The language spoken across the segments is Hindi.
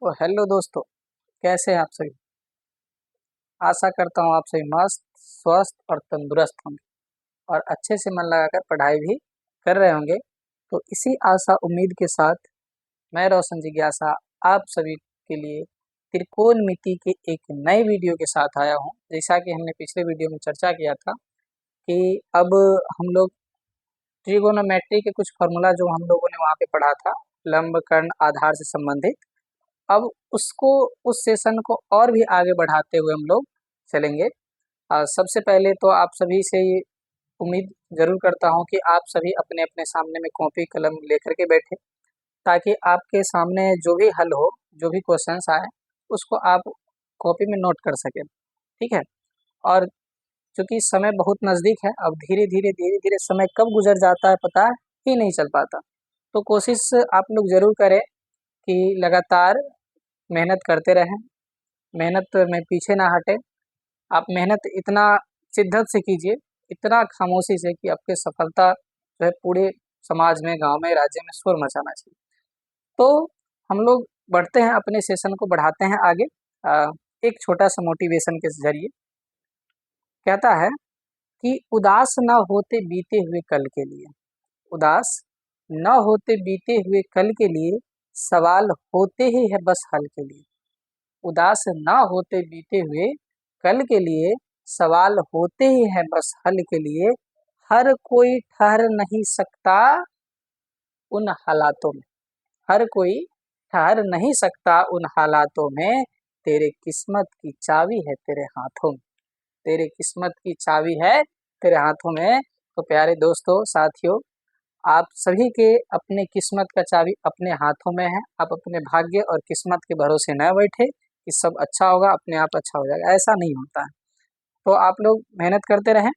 तो हेलो दोस्तों, कैसे हैं आप सभी। आशा करता हूँ आप सभी मस्त, स्वस्थ और तंदुरुस्त होंगे और अच्छे से मन लगाकर पढ़ाई भी कर रहे होंगे। तो इसी आशा उम्मीद के साथ मैं रोशन जिज्ञासा आप सभी के लिए त्रिकोणमिति के एक नए वीडियो के साथ आया हूँ। जैसा कि हमने पिछले वीडियो में चर्चा किया था कि अब हम लोग ट्रिगोनोमेट्री के कुछ फॉर्मूला जो हम लोगों ने वहाँ पे पढ़ा था, लंब कर्ण आधार से संबंधित, अब उसको उस सेशन को और भी आगे बढ़ाते हुए हम लोग चलेंगे। सबसे पहले तो आप सभी से ये उम्मीद ज़रूर करता हूँ कि आप सभी अपने अपने सामने में कॉपी कलम लेकर के बैठे, ताकि आपके सामने जो भी हल हो, जो भी क्वेश्चंस आए, उसको आप कॉपी में नोट कर सकें। ठीक है। और चूंकि समय बहुत नज़दीक है, अब धीरे धीरे समय कब गुजर जाता है पता ही नहीं चल पाता। तो कोशिश आप लोग ज़रूर करें कि लगातार मेहनत करते रहें, मेहनत में पीछे ना हटे। आप मेहनत इतना शिद्दत से कीजिए, इतना खामोशी से कि आपकी सफलता जो है पूरे समाज में, गांव में, राज्य में शोर मचाना चाहिए। तो हम लोग बढ़ते हैं, अपने सेशन को बढ़ाते हैं आगे। एक छोटा सा मोटिवेशन के जरिए कहता है कि उदास न होते बीते हुए कल के लिए, उदास न होते बीते हुए कल के लिए, सवाल होते ही है बस हल के लिए। उदास न होते बीते हुए कल के लिए, सवाल होते ही है बस हल के लिए। हर कोई ठहर नहीं सकता उन हालातों में, हर कोई ठहर नहीं सकता उन हालातों में। तेरे किस्मत की चाबी है तेरे हाथों में, तेरे किस्मत की चाबी है तेरे हाथों में। तो प्यारे दोस्तों, साथियों, आप सभी के अपने किस्मत का चाबी अपने हाथों में है। आप अपने भाग्य और किस्मत के भरोसे न बैठे कि सब अच्छा होगा, अपने आप अच्छा हो जाएगा, ऐसा नहीं होता है। तो आप लोग मेहनत करते रहें,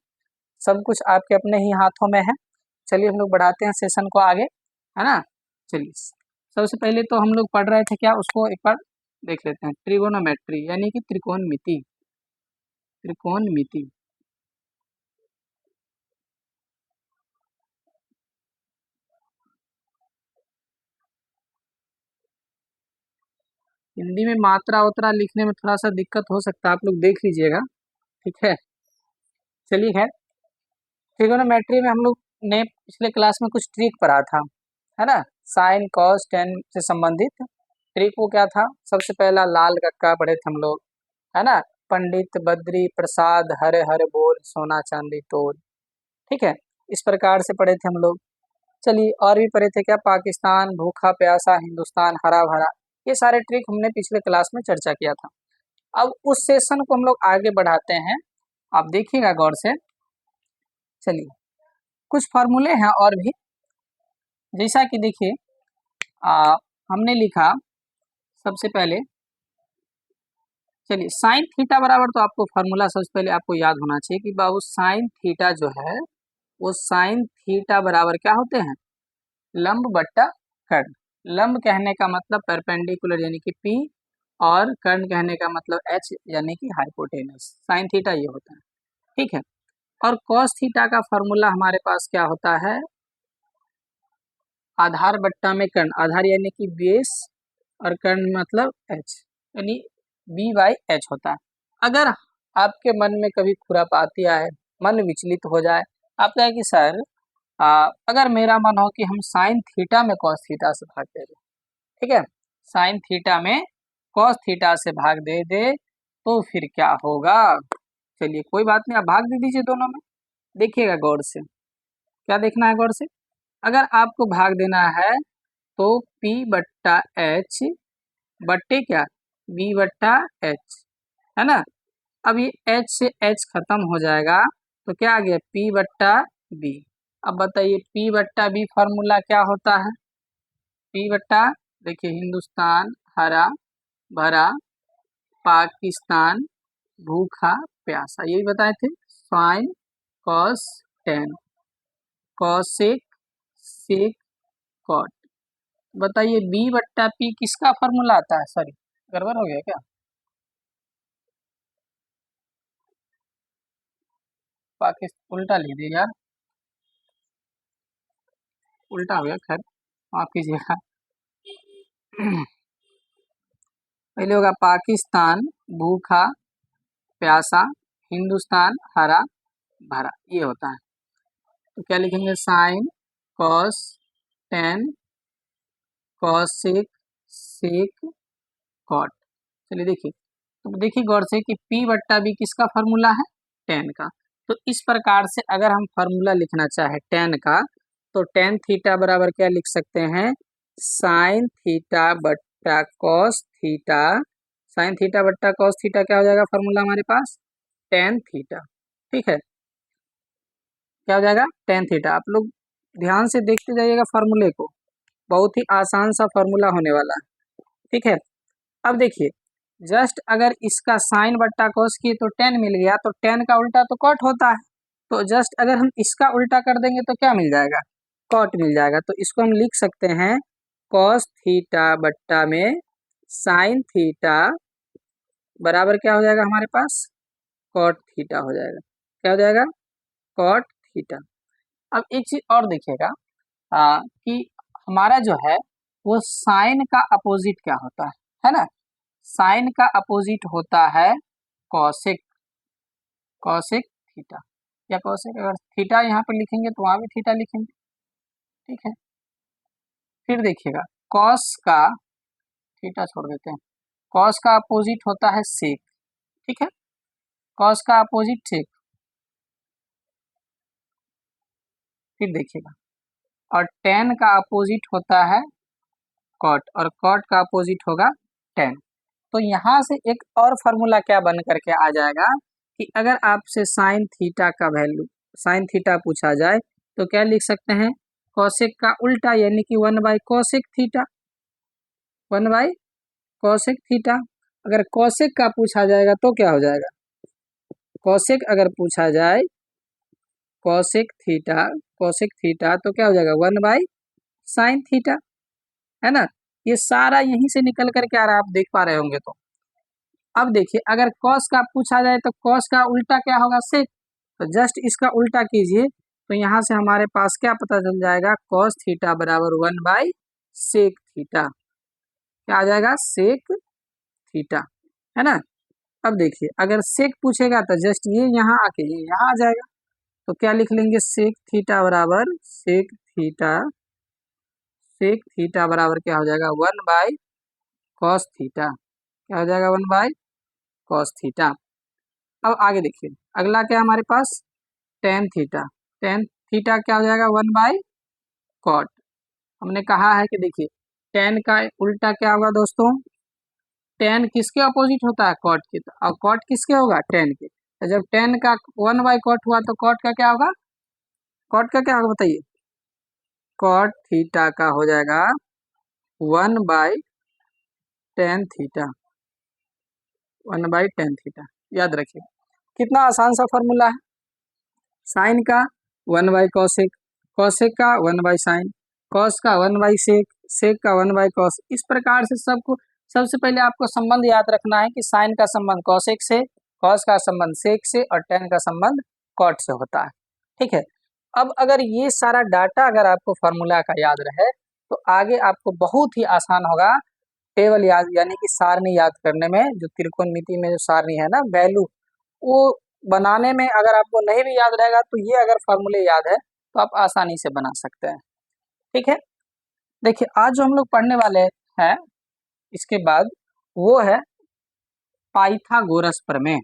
सब कुछ आपके अपने ही हाथों में है। चलिए हम लोग बढ़ाते हैं सेशन को आगे, है ना। चलिए, सबसे पहले तो हम लोग पढ़ रहे थे क्या, उसको एक बार देख लेते हैं। ट्रिगोनोमेट्री यानी कि त्रिकोणमिति, त्रिकोणमिति। हिंदी में मात्रा उतरा लिखने में थोड़ा सा दिक्कत हो सकता है, आप लोग देख लीजिएगा। ठीक है। चलिए खैर, ट्रिगोनोमेट्री में हम लोग ने पिछले क्लास में कुछ ट्रिक पढ़ा था, है ना। साइन कॉस टेन से संबंधित ट्रिक वो क्या था, सबसे पहला लाल कक्का पढ़े थे हम लोग, है ना। पंडित बद्री प्रसाद हरे हरे बोल, सोना चांदी तोल। ठीक है, इस प्रकार से पढ़े थे हम लोग। चलिए और भी पढ़े थे क्या, पाकिस्तान भूखा प्यासा, हिंदुस्तान हरा भरा। ये सारे ट्रिक हमने पिछले क्लास में चर्चा किया था। अब उस सेशन को हम लोग आगे बढ़ाते हैं, आप देखिएगा गौर से। चलिए, कुछ फार्मूले हैं और भी, जैसा कि देखिए हमने लिखा सबसे पहले। चलिए, साइन थीटा बराबर, तो आपको फार्मूला सबसे पहले आपको याद होना चाहिए कि बाबू साइन थीटा जो है वो साइन थीटा बराबर क्या होते हैं, लंब बट्टा कर्ण। लंब कहने का मतलब परपेंडिकुलर यानी कि पी, और कर्ण कहने का मतलब एच यानी कि हाइपोटेनस। साइन थीटा ये होता है। ठीक है। और कॉस थीटा का फॉर्मूला हमारे पास क्या होता है, आधार बट्टा में कर्ण, आधार यानी कि बेस और कर्ण मतलब एच, यानी बी बाई एच होता है। अगर आपके मन में कभी खुरापाती आए, मन विचलित हो जाए, आप कहें कि सर अगर मेरा मन हो कि हम साइन थीटा में कॉस थीटा से भाग दे दे, ठीक है, साइन थीटा में कॉस थीटा से भाग दे दे, तो फिर क्या होगा। चलिए कोई बात नहीं, आप भाग दे दीजिए दोनों में। देखिएगा गौर से, क्या देखना है गौर से। अगर आपको भाग देना है तो P बट्टा एच बट्टे क्या, B बट्टा एच, है ना। अब ये H से H खत्म हो जाएगा, तो क्या आ गया, P बट्टा बी। अब बताइए P बट्टा बी फॉर्मूला क्या होता है। P बट्टा, देखिए, हिंदुस्तान हरा भरा, पाकिस्तान भूखा प्यासा, यही बताए थे। Sine cos tan, cosec sec cot. बताइए बी बट्टा पी किसका फॉर्मूला आता है, सॉरी गड़बड़ हो गया क्या, पाकिस्तान उल्टा लिख दिया यार, उल्टा हो गया, खैर माफ कीजिएगा। पहले होगा पाकिस्तान भूखा प्यासा, हिंदुस्तान हरा भरा, ये होता है। तो क्या लिखेंगे, sine cos tan cosec sec cot. चलिए देखिए, तो देखिए गौर से कि P बट्टा बी किसका फॉर्मूला है, टेन का। तो इस प्रकार से अगर हम फॉर्मूला लिखना चाहे टेन का, तो टेन थीटा बराबर क्या लिख सकते हैं, साइन थीटा बट्टा कॉस थीटा। साइन थीटा बट्टा कॉस थीटा क्या हो जाएगा फॉर्मूला हमारे पास, टेन थीटा। ठीक है, क्या हो जाएगा, टेन थीटा। आप लोग ध्यान से देखते जाइएगा फॉर्मूले को, बहुत ही आसान सा फॉर्मूला होने वाला है। ठीक है, अब देखिए, जस्ट अगर इसका साइन बट्टा कॉस किए तो टेन मिल गया, तो टेन का उल्टा तो कॉट होता है। तो जस्ट अगर हम इसका उल्टा कर देंगे तो क्या मिल जाएगा, कॉट मिल जाएगा। तो इसको हम लिख सकते हैं कॉस थीटा बट्टा में साइन थीटा बराबर क्या हो जाएगा हमारे पास, कॉट थीटा हो जाएगा। क्या हो जाएगा, कॉट थीटा। अब एक चीज और देखिएगा कि हमारा जो है वो साइन का अपोजिट क्या होता है ना। साइन का अपोजिट होता है कॉसेक, कॉसेक थीटा या कॉसेक। अगर थीटा यहाँ पर लिखेंगे तो वहां भी थीटा लिखेंगे। ठीक है, फिर देखिएगा कॉस का, थीटा छोड़ देते हैं, कॉस का अपोजिट होता है सेक। ठीक है, कॉस का अपोजिट सेक। फिर देखिएगा, और टेन का अपोजिट होता है कॉट, और कॉट का अपोजिट होगा टेन। तो यहाँ से एक और फॉर्मूला क्या बन करके आ जाएगा कि अगर आपसे साइन थीटा का वैल्यू, साइन थीटा पूछा जाए तो क्या लिख सकते हैं, कॉसेक का उल्टा यानी कि one by cosec theta, one by cosec theta. अगर कॉसेक का पूछा जाएगा तो क्या हो जाएगा, कॉसेक अगर पूछा जाए कॉसेक थीटा, कॉसेक थीटा तो क्या हो जाएगा, वन बाई साइन थीटा, है ना। ये सारा यहीं से निकल करके आ रहा है, आप देख पा रहे होंगे। तो अब देखिए, अगर कॉस का पूछा जाए तो कॉस का उल्टा क्या होगा, सेक। तो जस्ट इसका उल्टा कीजिए, तो यहाँ से हमारे पास क्या पता चल जाएगा, कॉस थीटा बराबर वन बाई सेक थीटा। क्या आ जाएगा, सेक थीटा, है ना। अब देखिए, अगर सेक पूछेगा तो जस्ट ये यहाँ आके ये यहाँ आ जाएगा। तो क्या लिख लेंगे, सेक थीटा बराबर सेक थीटा, सेक थीटा बराबर क्या हो जाएगा, वन बाई कॉस थीटा। क्या हो जाएगा, वन बाई कॉस थीटा। अब आगे देखिए, अगला क्या हमारे पास, टेन थीटा। टेन थीटा क्या हो जाएगा, वन बाई कॉट। हमने कहा है कि देखिए, टेन का उल्टा क्या होगा दोस्तों, टेन किसके अपोजिट होता है, कॉट के। और कॉट किसके होगा, टेन के। तो जब टेन का वन बाई कॉट हुआ तो कॉट का क्या होगा, कॉट का क्या होगा बताइए, कॉट थीटा का हो जाएगा one by tan theta, one by tan theta. याद रखिए, कितना आसान सा फॉर्मूला है। साइन का वन बाई कॉसेक, कॉसेक का वन बाई साइन, कॉस का वन बाई सेक, सेक का वन बाई कॉस। इस प्रकार से सबको, सबसे पहले आपको संबंध याद रखना है कि साइन का संबंध कॉसेक से, कॉस का संबंध सेक से, और टेन का संबंध कॉट से होता है। ठीक है, अब अगर ये सारा डाटा अगर आपको फॉर्मूला का याद रहे तो आगे आपको बहुत ही आसान होगा टेबल याद, यानी कि सारणी याद करने में। जो त्रिकोणमिति में जो सारणी है ना, वैल्यू, वो बनाने में अगर आपको नहीं भी याद रहेगा तो ये अगर फॉर्मूले याद है तो आप आसानी से बना सकते हैं। ठीक है, देखिए आज जो हम लोग पढ़ने वाले हैं इसके बाद वो है पाइथागोरस प्रमेय।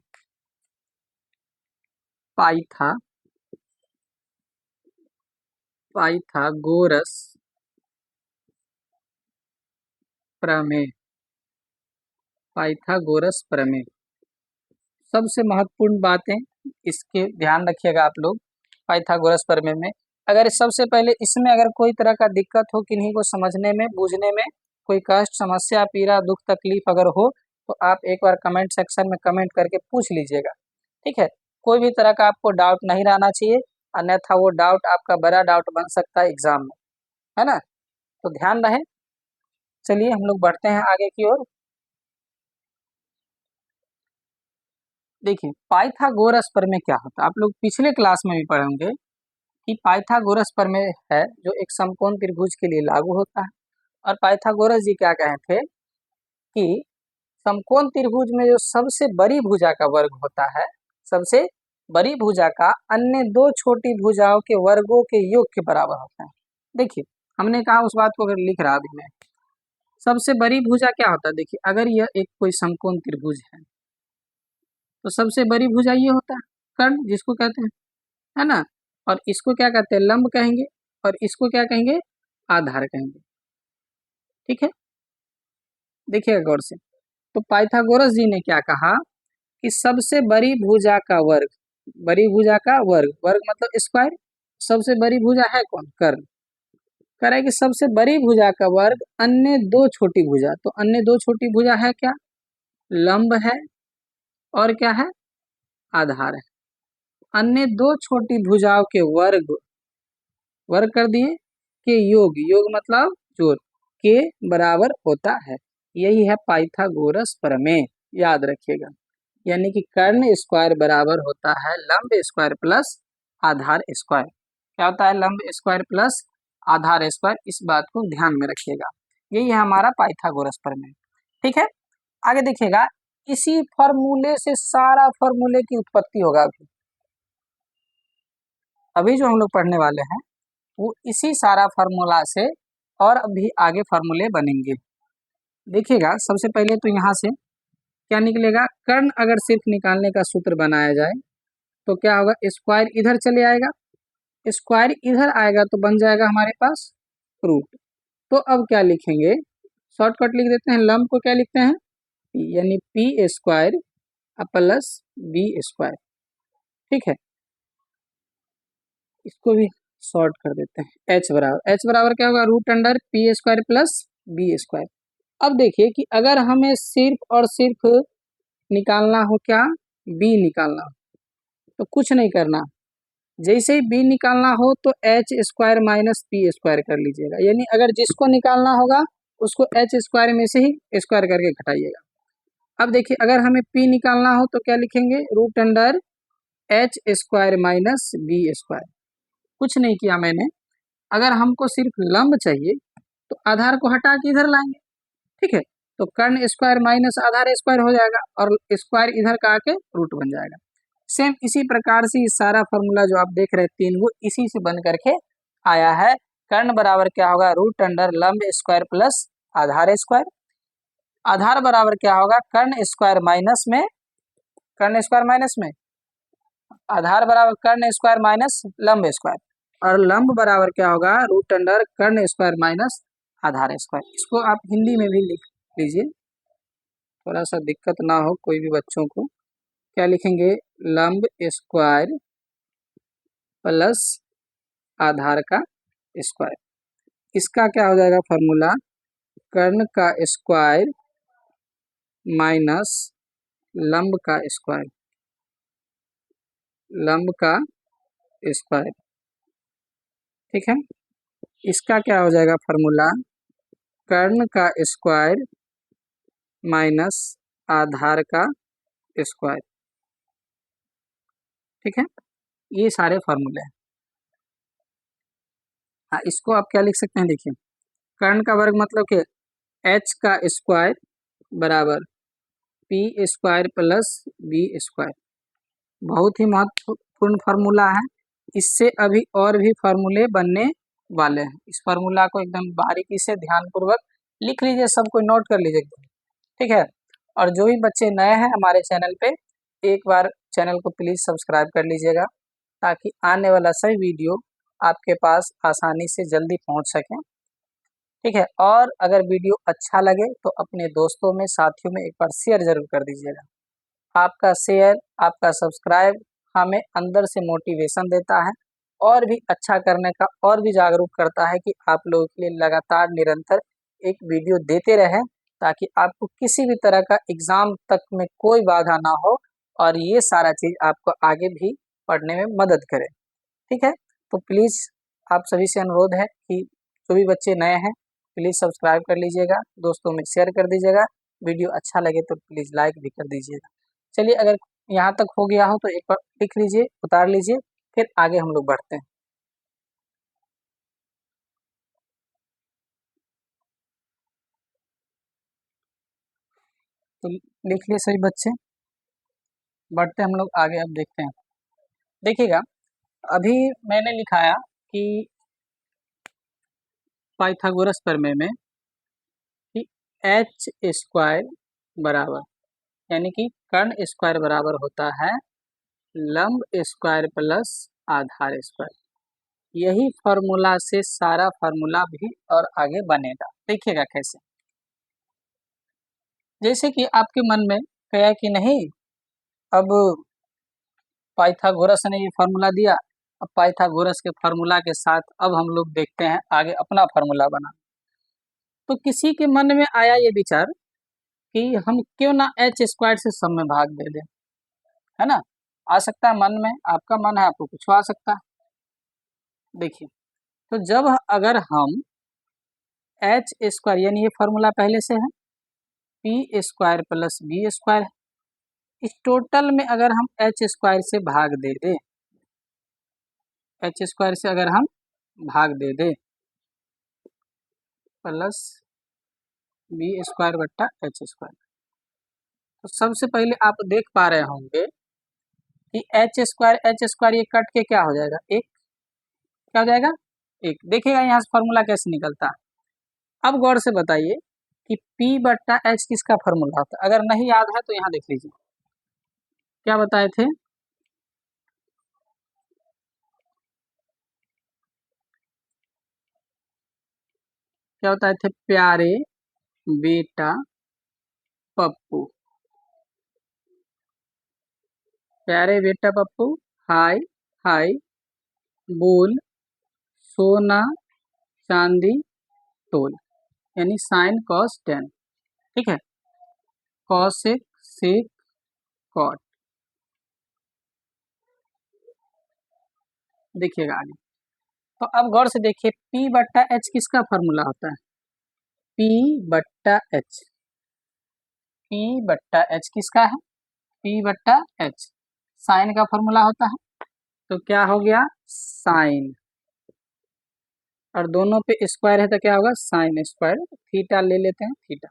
पाइथागोरस प्रमेय, पाइथागोरस प्रमेय। सबसे महत्वपूर्ण बातें इसके ध्यान रखिएगा आप लोग पाइथागोरस प्रमेय में। अगर सबसे पहले इसमें अगर कोई तरह का दिक्कत हो, किन्हीं को समझने में बूझने में कोई कष्ट समस्या पीड़ा दुख तकलीफ अगर हो तो आप एक बार कमेंट सेक्शन में कमेंट करके पूछ लीजिएगा। ठीक है, कोई भी तरह का आपको डाउट नहीं रहना चाहिए, अन्यथा वो डाउट आपका बड़ा डाउट बन सकता है एग्जाम में, है ना। तो ध्यान रहे। चलिए हम लोग बढ़ते हैं आगे की ओर। देखिए पाइथागोरस प्रमेय क्या होता है, आप लोग पिछले क्लास में भी पढ़े होंगे कि पाइथागोरस प्रमेय है जो एक समकोण त्रिभुज के लिए लागू होता है। और पाइथागोरस जी क्या कहे थे कि समकोण त्रिभुज में जो सबसे बड़ी भुजा का वर्ग होता है, सबसे बड़ी भुजा का अन्य दो छोटी भुजाओं के वर्गों के योग के बराबर होता है। देखिए हमने कहा, उस बात को अगर लिख रहा अभी मैं, सबसे बड़ी भुजा क्या होता है, देखिए अगर यह एक कोई समकोण त्रिभुज है तो सबसे बड़ी भुजा ये होता है कर्ण, जिसको कहते हैं, है ना, और इसको क्या कहते हैं, लंब कहेंगे, और इसको क्या कहेंगे, आधार कहेंगे। ठीक है, देखिएगा गौर से। तो पाइथागोरस जी ने क्या कहा कि सबसे बड़ी भुजा का वर्ग, बड़ी भुजा का वर्ग, वर्ग मतलब स्क्वायर, सबसे बड़ी भुजा है कौन, कर्ण, कह रहा है कि सबसे बड़ी भुजा का वर्ग अन्य दो छोटी भुजा, तो अन्य दो छोटी भुजा है क्या, लंब है और क्या है, आधार है। अन्य दो छोटी भुजाओं के वर्ग, वर्ग कर दिए, के योग, योग मतलब जोड़, के बराबर होता है। यही है पाइथागोरस प्रमेय, याद रखिएगा। यानी कि कर्ण स्क्वायर बराबर होता है लंब स्क्वायर प्लस आधार स्क्वायर। क्या होता है, लंब स्क्वायर प्लस आधार स्क्वायर, इस बात को ध्यान में रखिएगा। यही है हमारा पाइथागोरस प्रमेय। ठीक है, आगे देखिएगा, इसी फॉर्मूले से सारा फॉर्मूले की उत्पत्ति होगा। अभी जो हम लोग पढ़ने वाले हैं वो इसी सारा फार्मूला से और भी आगे फार्मूले बनेंगे। देखिएगा, सबसे पहले तो यहाँ से क्या निकलेगा, कर्ण अगर सिर्फ निकालने का सूत्र बनाया जाए तो क्या होगा, स्क्वायर इधर चले आएगा, स्क्वायर इधर आएगा तो बन जाएगा हमारे पास रूट। तो अब क्या लिखेंगे, शॉर्टकट लिख देते हैं, लंब को क्या लिखते हैं, यानी P square plus B square. ठीक है, इसको भी शॉर्ट कर देते हैं, एच बराबर क्या होगा, root under P square plus B square. अब देखिए कि अगर हमें सिर्फ और सिर्फ निकालना हो क्या, बी निकालना हो, तो कुछ नहीं करना, जैसे ही बी निकालना हो तो H square minus P square कर लीजिएगा। यानी अगर जिसको निकालना होगा उसको एच स्क्वायर में से ही स्क्वायर करके घटाइएगा। अब देखिए, अगर हमें पी निकालना हो तो क्या लिखेंगे, root under H square minus B square. कुछ नहीं किया मैंने, अगर हमको सिर्फ लंब चाहिए तो आधार को हटा के इधर लाएंगे। ठीक है, तो कर्ण स्क्वायर माइनस आधार स्क्वायर हो जाएगा और स्क्वायर इधर का आके रूट बन जाएगा। सेम इसी प्रकार से इस सारा फॉर्मूला जो आप देख रहे हैं तीन, वो इसी से बन करके आया है। कर्ण बराबर क्या होगा, रूट अंडर लंब स्क्वायर प्लस आधार स्क्वायर। आधार बराबर क्या होगा, कर्ण स्क्वायर माइनस में, कर्ण स्क्वायर माइनस में आधार बराबर कर्ण स्क्वायर माइनस लंब स्क्वायर, और लंब बराबर क्या होगा, रूट अंडर कर्ण स्क्वायर माइनस आधार स्क्वायर। इसको आप हिंदी में भी लिख लीजिए, थोड़ा सा दिक्कत ना हो कोई भी बच्चों को। क्या लिखेंगे, लंब स्क्वायर प्लस आधार का स्क्वायर, इसका क्या हो जाएगा फॉर्मूला, कर्ण का स्क्वायर माइनस लंब का स्क्वायर, लंब का स्क्वायर। ठीक है, इसका क्या हो जाएगा फॉर्मूला, कर्ण का स्क्वायर माइनस आधार का स्क्वायर। ठीक है, ये सारे फॉर्मूले हैं। हाँ, इसको आप क्या लिख सकते हैं, देखिए कर्ण का वर्ग मतलब कि एच का स्क्वायर बराबर P square plus B square. बहुत ही महत्वपूर्ण फार्मूला है, इससे अभी और भी फार्मूले बनने वाले हैं। इस फार्मूला को एकदम बारीकी से ध्यानपूर्वक लिख लीजिए, सबको नोट कर लीजिए एकदम। ठीक है, और जो भी बच्चे नए हैं हमारे चैनल पे, एक बार चैनल को प्लीज़ सब्सक्राइब कर लीजिएगा, ताकि आने वाला सही वीडियो आपके पास आसानी से जल्दी पहुंच सके। ठीक है, और अगर वीडियो अच्छा लगे तो अपने दोस्तों में, साथियों में एक बार शेयर जरूर कर दीजिएगा। आपका शेयर, आपका सब्सक्राइब हमें अंदर से मोटिवेशन देता है और भी अच्छा करने का, और भी जागरूक करता है कि आप लोगों के लिए लगातार निरंतर एक वीडियो देते रहें, ताकि आपको किसी भी तरह का एग्ज़ाम तक में कोई बाधा ना हो और ये सारा चीज़ आपको आगे भी पढ़ने में मदद करे। ठीक है, तो प्लीज़ आप सभी से अनुरोध है कि जो भी बच्चे नए हैं प्लीज़ सब्सक्राइब कर लीजिएगा, दोस्तों में शेयर कर दीजिएगा, वीडियो अच्छा लगे तो प्लीज़ लाइक भी कर दीजिएगा। चलिए, अगर यहाँ तक हो गया हो तो एक बार लिख लीजिए, उतार लीजिए, फिर आगे हम लोग बढ़ते हैं। तो लिख लिए सभी बच्चे। बढ़ते हम लोग आगे, अब देखते हैं। देखिएगा, अभी मैंने लिखाया कि पाइथागोरस प्रमेय में कि एच स्क्वायर बराबर, यानी कि कर्ण स्क्वायर बराबर होता है लंब स्क्वायर प्लस आधार स्क्वायर। यही फॉर्मूला से सारा फॉर्मूला भी और आगे बनेगा। देखिएगा कैसे। जैसे कि आपके मन में कहा कि नहीं, अब पाइथागोरस ने ये फार्मूला दिया, अब पाइथागोरस के फार्मूला के साथ अब हम लोग देखते हैं आगे अपना फार्मूला बना। तो किसी के मन में आया ये विचार कि हम क्यों ना एच स्क्वायर से सब में भाग दे दें, है ना। आ सकता है मन में, आपका मन है, आपको कुछ आ सकता है। देखिए, तो जब अगर हम एच स्क्वायर, यानी ये फार्मूला पहले से है, P square plus B square, इस टोटल में अगर हम एच स्क्वायर से भाग दे दे, एच स्क्वायर से अगर हम भाग दे दे प्लस बी स्क्वायर बट्टा एच स्क्वायर, तो सबसे पहले आप देख पा रहे होंगे कि एच स्क्वायर ये कट के क्या हो जाएगा, एक। क्या हो जाएगा, एक। देखिएगा यहाँ से फॉर्मूला कैसे निकलता है। अब गौर से बताइए कि P बट्टा एच किसका फॉर्मूला होता है। अगर नहीं याद है तो यहाँ देख लीजिए, क्या बताए थे। क्या बताए थे, प्यारे बेटा पप्पू, प्यारे बेटा पप्पू, हाय हाय बोल, सोना चांदी तोल, यानी साइन कॉस टेन। ठीक है, कॉसेक सेक कॉट। देखिएगा आगे, तो अब गौर से देखिए, P बट्टा एच किसका फॉर्मूला होता है, P बट्टा एच। P बट्टा एच किसका है, P बट्टा एच साइन का फॉर्मूला होता है। तो क्या हो गया, साइन, और दोनों पे स्क्वायर है तो क्या होगा, साइन स्क्वायर, थीटा ले लेते हैं, थीटा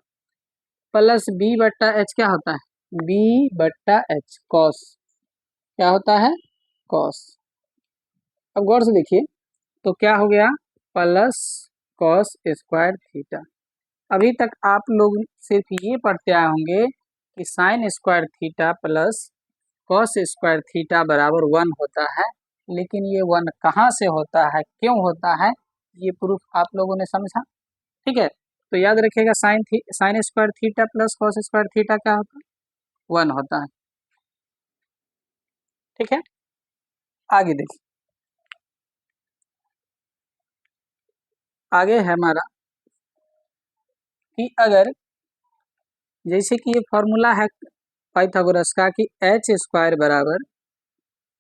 प्लस बी बट्टा एच क्या होता है, बी बट्टा एच कॉस, क्या होता है, कॉस। अब गौर से देखिए, तो क्या हो गया, प्लस कॉस स्क्वायर थीटा। अभी तक आप लोग सिर्फ ये पढ़ते आए होंगे कि sign square theta plus cos square theta बराबर 1 होता है, लेकिन ये 1 कहाँ से होता है, क्यों होता है, ये प्रूफ आप लोगों ने समझा। ठीक है, तो याद रखिएगा, sign square theta plus cos square theta क्या होता है, 1 होता है। ठीक है, आगे देखिए, आगे है हमारा कि अगर जैसे कि ये फॉर्मूला है पाइथागोरस का कि एच स्क्वायर बराबर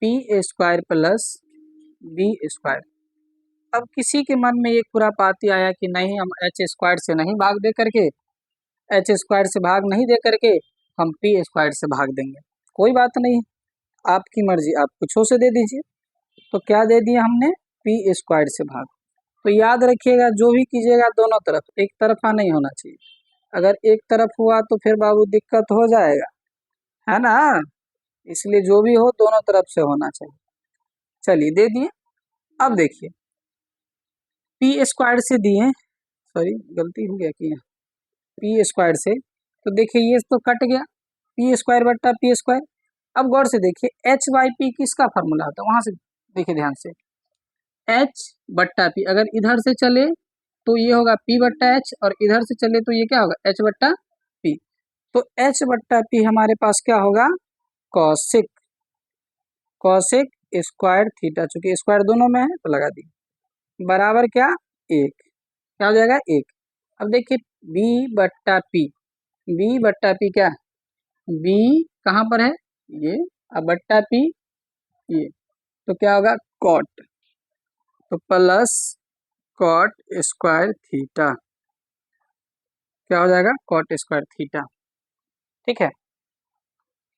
P square plus B square. अब किसी के मन में एक खुरापाती आया कि नहीं, हम एच स्क्वायर से नहीं भाग दे करके, एच स्क्वायर से भाग नहीं दे करके हम पी स्क्वायर से भाग देंगे। कोई बात नहीं, आपकी मर्जी, आप कुछो से दे दीजिए। तो क्या दे दिया हमने, पी स्क्वायर से भाग। तो याद रखिएगा, जो भी कीजिएगा दोनों तरफ, एक तरफा नहीं होना चाहिए। अगर एक तरफ हुआ तो फिर बाबू दिक्कत हो जाएगा, है ना। इसलिए जो भी हो दोनों तरफ से होना चाहिए। चलिए दे दिए। अब देखिए, पी स्क्वायर से दिए, सॉरी गलती हो गया कि पी स्क्वायर से, तो देखिए ये तो कट गया, पी स्क्वायर बट्टा पी स्क्वायर। अब गौर से देखिए, एच बाई पी किसका फॉर्मूला होता है, वहां से देखिए ध्यान से, एच बट्टा पी, अगर इधर से चले तो ये होगा पी बट्टा एच, और इधर से चले तो ये क्या होगा, एच बट्टा पी। तो एच बट्टा पी हमारे पास क्या होगा, कॉसिक, कॉसिक स्क्वायर थीटा, चूंकि स्क्वायर दोनों में है तो लगा दी, बराबर क्या, एक। क्या हो जाएगा, एक। अब देखिए, बी बट्टा पी, बी बट्टा पी क्या, बी कहाँ पर है, ये, अब बट्टा पी ये, तो क्या होगा, कॉट, तो प्लस कॉट स्क्वायर थीटा, क्या हो जाएगा, कॉट स्क्वायर थीटा। ठीक है,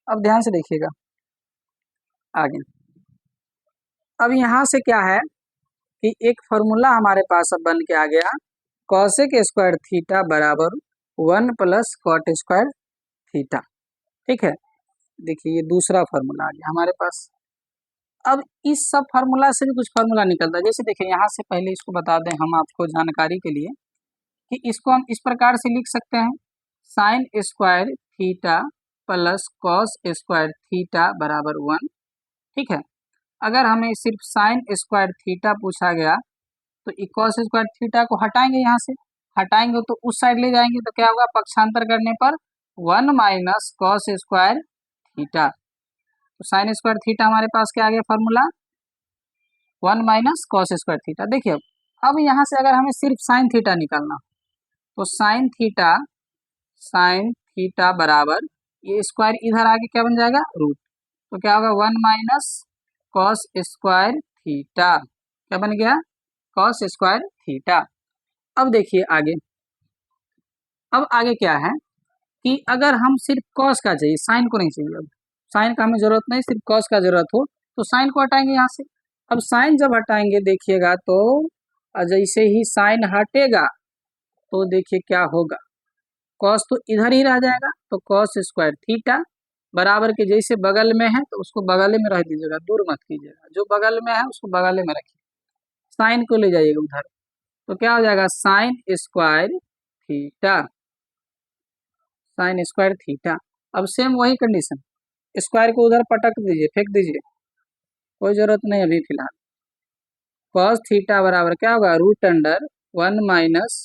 अब ध्यान से देखिएगा आगे। अब यहाँ से क्या है कि एक फॉर्मूला हमारे पास अब बन के आ गया, कॉसेक स्क्वायर थीटा बराबर 1 प्लस कॉट स्क्वायर थीटा। ठीक है, देखिए ये दूसरा फार्मूला आ गया हमारे पास। अब इस सब फार्मूला से भी कुछ फार्मूला निकलता है। जैसे देखिए यहाँ से पहले इसको बता दें हम आपको जानकारी के लिए कि इसको हम इस प्रकार से लिख सकते हैं, sign square theta plus cos square theta बराबर 1। ठीक है, अगर हमें सिर्फ साइन स्क्वायर थीटा पूछा गया तो कॉस स्क्वायर थीटा को हटाएंगे, यहाँ से हटाएंगे तो उस साइड ले जाएंगे तो क्या होगा, पक्षांतर करने पर 1 माइनस कॉस स्क्वायर थीटा। तो साइन स्क्वायर थीटा हमारे पास क्या आ गया formula, 1 minus cos square theta. देखिए अब यहाँ से अगर हमें सिर्फ साइन थीटा निकालना तो साइन थीटा बराबर ये स्क्वायर इधर आके क्या बन जाएगा, रूट। तो क्या होगा 1 माइनस कॉस स्क्वायर थीटा, क्या बन गया, कॉस स्क्वायर थीटा। अब देखिए आगे, अब आगे क्या है कि अगर हम सिर्फ कॉस का चाहिए, साइन को नहीं चाहिए, अब साइन का हमें जरूरत नहीं, सिर्फ कॉस का जरूरत हो तो साइन को हटाएंगे यहाँ से। अब साइन जब हटाएंगे देखिएगा तो जैसे ही साइन हटेगा तो देखिए क्या होगा, कॉस तो इधर ही रह जाएगा, तो कॉस स्क्वायर थीटा बराबर के जैसे बगल में है तो उसको बगल में रख दीजिएगा, दूर मत कीजिएगा, जो बगल में है उसको बगल में रखिए, साइन को ले जाइएगा उधर, तो क्या हो जाएगा sign square theta, sign square theta. अब सेम वही कंडीशन, स्क्वायर को उधर पटक दीजिए, फेंक दीजिए, कोई जरूरत नहीं अभी फिलहाल। कॉस थीटा बराबर क्या होगा, root under 1 minus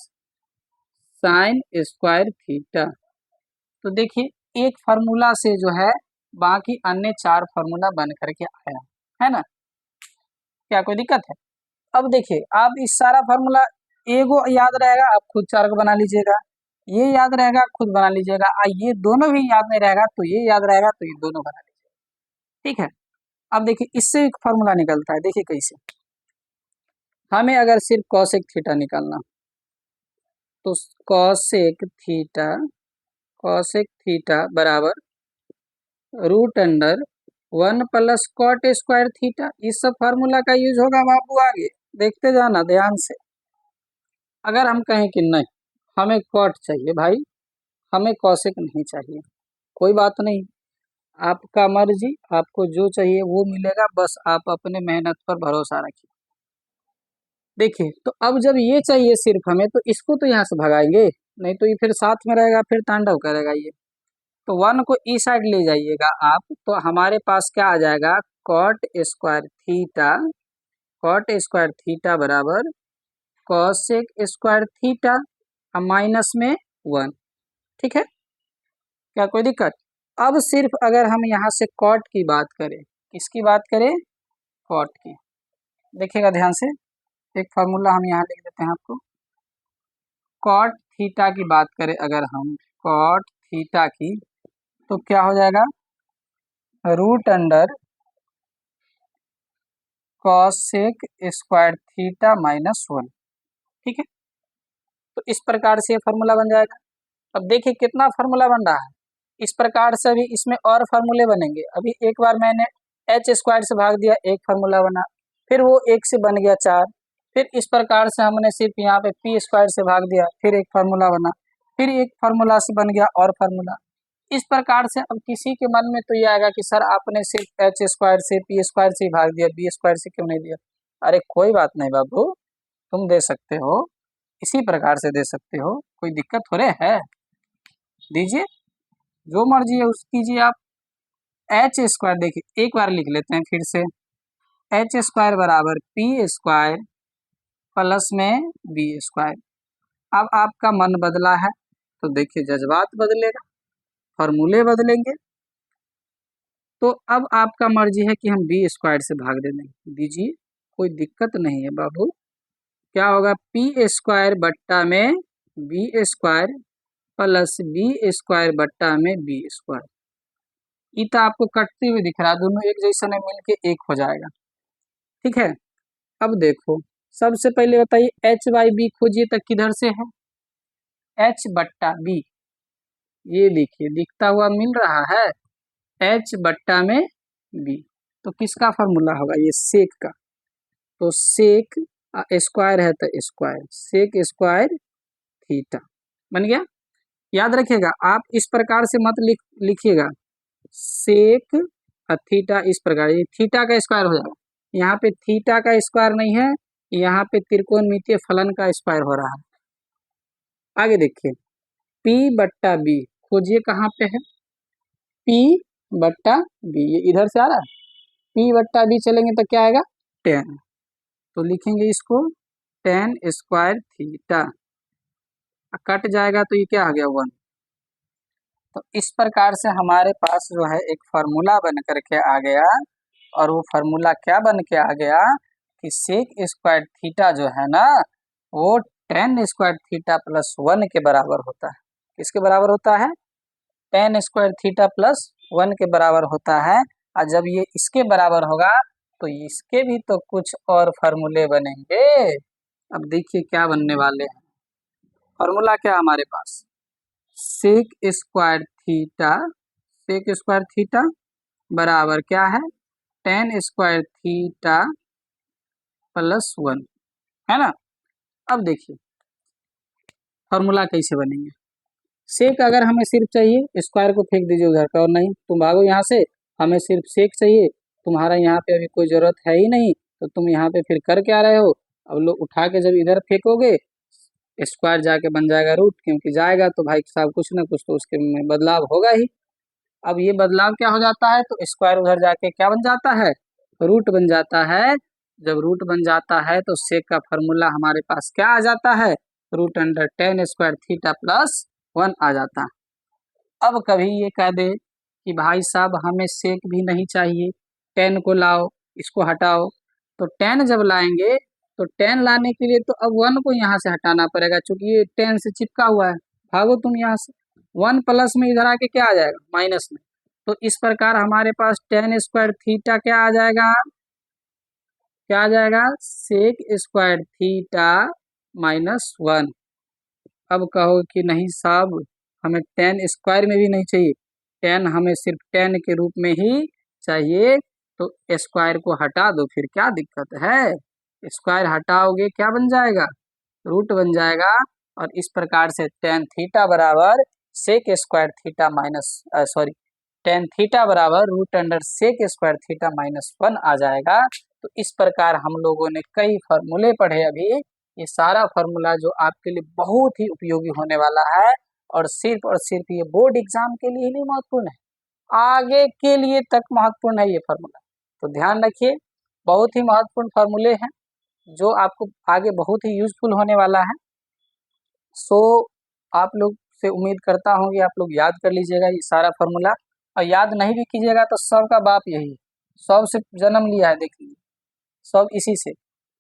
sine square theta. तो देखिए एक फार्मूला से जो है बाकी अन्य 4 फार्मूला बन करके आया है ना, क्या कोई दिक्कत है। अब देखिए आप इस सारा फार्मूला एगो याद रहेगा आप खुद 4 को बना लीजिएगा, ये याद रहेगा खुद बना लीजिएगा, ये दोनों भी याद नहीं रहेगा तो ये याद रहेगा तो ये दोनों बना लीजिएगा। ठीक है, अब देखिए इससे एक फार्मूला निकलता है, देखिए कैसे, हमें अगर सिर्फ कॉसेक थीटा निकालना तो कॉसेक थीटा बराबर root under 1 plus cot square theta. इस सब फार्मूला का यूज होगा बाबू, आगे देखते जाना ध्यान से। अगर हम कहें कि नहीं हमें कॉट चाहिए भाई, हमें कॉसेक नहीं चाहिए, कोई बात नहीं, आपका मर्जी, आपको जो चाहिए वो मिलेगा, बस आप अपने मेहनत पर भरोसा रखिए। देखिए तो अब जब ये चाहिए सिर्फ हमें तो इसको तो यहाँ से भगाएंगे, नहीं तो ये फिर साथ में रहेगा, फिर तांडव करेगा ये। तो 1 को इस साइड ले जाइएगा आप, तो हमारे पास क्या आ जाएगा, कॉट स्क्वायर थीटा बराबर कॉसेक स्क्वायर थीटा, माइनस में 1। ठीक है, क्या कोई दिक्कत। अब सिर्फ अगर हम यहाँ से कॉट की बात करें, किसकी बात करें, कॉट की, देखिएगा ध्यान से, एक फार्मूला हम यहाँ लिख देते हैं आपको, कॉट थीटा की बात करें अगर हम कॉट थीटा की तो क्या हो जाएगा, root under cosec square theta minus 1। ठीक है, तो इस प्रकार से फार्मूला बन जाएगा। अब देखिए कितना फार्मूला बन रहा है, इस प्रकार से भी इसमें और फार्मूले बनेंगे। अभी एक बार मैंने एच स्क्वायर से भाग दिया, एक फार्मूला बना, फिर वो 1 से बन गया 4, फिर इस प्रकार से हमने सिर्फ यहाँ पे पी स्क्वायर से भाग दिया, फिर एक फार्मूला बना, फिर एक फार्मूला से बन गया और फार्मूला। इस प्रकार से अब किसी के मन में तो ये आएगा कि सर आपने सिर्फ एच स्क्वायर से पी स्क्वायर से ही भाग दिया, बी स्क्वायर से क्यों नहीं दिया। अरे कोई बात नहीं बाबू, तुम दे सकते हो, इसी प्रकार से दे सकते हो, कोई दिक्कत हो रहे है, दीजिए, जो मर्जी है उस कीजिए आप। एच स्क्वायर देखिए एक बार लिख लेते हैं फिर से, एच स्क्वायर बराबर पी स्क्वायर प्लस में बी स्क्वायर। अब आपका मन बदला है तो देखिए जज्बात बदलेगा, फॉर्मूले बदलेंगे, तो अब आपका मर्जी है कि हम बी स्क्वायर से भाग दे देंगे, दीजिए कोई दिक्कत नहीं है बाबू। क्या होगा, पी स्क्वायर बट्टा में B square plus B square बट्टा में बी स्क्वायर। ये तो आपको कटते हुए दिख रहा है, दोनों एक जैसा नहीं मिलके एक हो जाएगा। ठीक है, अब देखो सबसे पहले बताइए एच बाई बी खोजिए, तक किधर से है, एच बट्टा बी, ये देखिए दिखता हुआ मिल रहा है, एच बट्टा में बी, तो किसका फॉर्मूला होगा, ये सेक का, तो सेक स्क्वायर है तो स्क्वायर, सेक स्क्वायर थीटा बन गया। याद रखिएगा, आप इस प्रकार से मत लिखिएगा सेक थीटा, इस प्रकार ये थीटा का स्क्वायर हो जाएगा। यहाँ पे थीटा का स्क्वायर नहीं है, यहाँ पे त्रिकोणमितीय फलन का स्क्वायर हो रहा है। आगे देखिए, P बट्टा बी खोजिए कहाँ पे है, P बट्टा बी, ये इधर से आ रहा है, P बट्टा बी चलेंगे तो क्या आएगा 10, तो लिखेंगे इसको tan स्क्वायर थीटा, कट जाएगा तो ये क्या आ गया 1। तो इस प्रकार से हमारे पास जो है एक फार्मूला बन करके आ गया, और वो फार्मूला क्या बन के आ गया कि सेक स्क्वायर थीटा जो है ना वो tan स्क्वायर थीटा प्लस 1 के बराबर होता है। किसके बराबर होता है? tan स्क्वायर थीटा प्लस 1 के बराबर होता है। और जब ये इसके बराबर होगा तो इसके भी तो कुछ और फार्मूले बनेंगे। अब देखिए क्या बनने वाले हैं। फार्मूला क्या हमारे पास, सेक स्क्वायर थीटा बराबर क्या है, tan स्क्वायर थीटा प्लस 1, है ना। अब देखिए फार्मूला कैसे बनेंगे। सेक अगर हमें सिर्फ चाहिए, स्क्वायर को फेंक दीजिए उधर का, और नहीं तुम भागो यहाँ से, हमें सिर्फ सेक चाहिए, तुम्हारा यहाँ पे अभी कोई जरूरत है ही नहीं, तो तुम यहाँ पे फिर कर क्या रहे हो। अब लोग उठा के जब इधर फेंकोगे स्क्वायर जाके बन जाएगा रूट, क्योंकि जाएगा तो भाई साहब कुछ ना कुछ तो उसके में बदलाव होगा ही। अब ये बदलाव क्या हो जाता है, तो स्क्वायर उधर जाके क्या बन जाता है, रूट बन जाता है। जब रूट बन जाता है तो सेक का फॉर्मूला हमारे पास क्या आ जाता है, root under tan square theta plus 1 आ जाता है। अब कभी ये कह दे कि भाई साहब हमें सेक भी नहीं चाहिए, tan को लाओ, इसको हटाओ, तो tan जब लाएंगे तो tan लाने के लिए तो अब 1 को यहाँ से हटाना पड़ेगा, क्योंकि ये tan से चिपका हुआ है। भागो तुम यहाँ से, 1 प्लस में इधर आके क्या आ जाएगा, माइनस में। तो इस प्रकार हमारे पास tan स्क्वायर थीटा क्या आ जाएगा, क्या आ जाएगा, सेक स्क्वायर थीटा माइनस 1। अब कहो कि नहीं साहब हमें tan स्क्वायर में भी नहीं चाहिए, tan हमें सिर्फ tan के रूप में ही चाहिए, तो स्क्वायर को हटा दो, फिर क्या दिक्कत है। स्क्वायर हटाओगे क्या बन जाएगा, रूट बन जाएगा। और इस प्रकार से tan थीटा बराबर sec square theta minus tan theta बराबर root under sec square theta minus 1 आ जाएगा। तो इस प्रकार हम लोगों ने कई फार्मूले पढ़े अभी, ये सारा फार्मूला जो आपके लिए बहुत ही उपयोगी होने वाला है, और सिर्फ ये बोर्ड एग्जाम के लिए ही नहीं महत्वपूर्ण है, आगे के लिए तक महत्वपूर्ण है ये फार्मूला। तो ध्यान रखिए, बहुत ही महत्वपूर्ण फार्मूले हैं जो आपको आगे बहुत ही यूजफुल होने वाला है। सो आप लोग से उम्मीद करता हूँ कि आप लोग याद कर लीजिएगा ये सारा फार्मूला, और याद नहीं भी कीजिएगा तो सबका बाप यही है, सब से जन्म लिया है, देख लीजिए सब इसी से।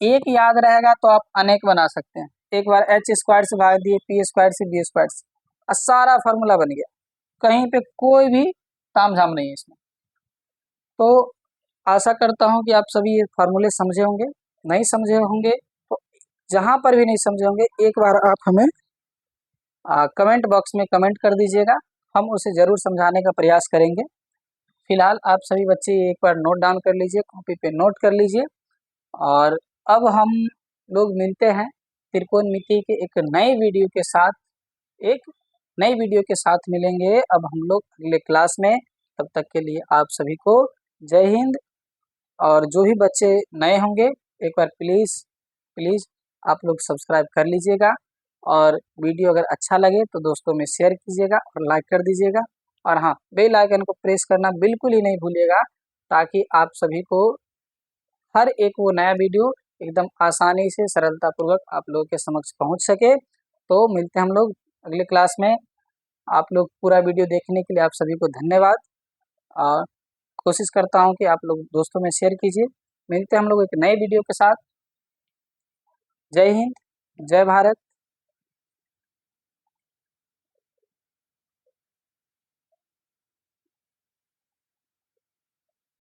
एक याद रहेगा तो आप अनेक बना सकते हैं। एक बार एच स्क्वायर से भाग दिए, पी स्क्वायर से, बी स्क्वायर से, और सारा फार्मूला बन गया, कहीं पे कोई भी तामझाम नहीं है इसमें। तो आशा करता हूँ कि आप सभी ये फार्मूले समझे होंगे, नहीं समझे होंगे तो जहाँ पर भी नहीं समझे होंगे एक बार आप हमें कमेंट बॉक्स में कमेंट कर दीजिएगा, हम उसे ज़रूर समझाने का प्रयास करेंगे। फिलहाल आप सभी बच्चे एक बार नोट डाउन कर लीजिए, कॉपी पे नोट कर लीजिए, और अब हम लोग मिलते हैं त्रिकोणमिति के एक नए वीडियो के साथ, एक नई वीडियो के साथ मिलेंगे अब हम लोग अगले क्लास में। तब तक के लिए आप सभी को जय हिंद। और जो भी बच्चे नए होंगे एक बार प्लीज़ आप लोग सब्सक्राइब कर लीजिएगा, और वीडियो अगर अच्छा लगे तो दोस्तों में शेयर कीजिएगा और लाइक कर दीजिएगा, और हाँ बेल आइकन को प्रेस करना बिल्कुल ही नहीं भूलिएगा, ताकि आप सभी को हर एक वो नया वीडियो एकदम आसानी से सरलतापूर्वक आप लोगों के समक्ष पहुंच सके। तो मिलते हैं हम लोग अगले क्लास में। आप लोग पूरा वीडियो देखने के लिए आप सभी को धन्यवाद, और कोशिश करता हूं कि आप लोग दोस्तों में शेयर कीजिए। मिलते हैं हम लोग एक नए वीडियो के साथ। जय हिंद, जय भारत।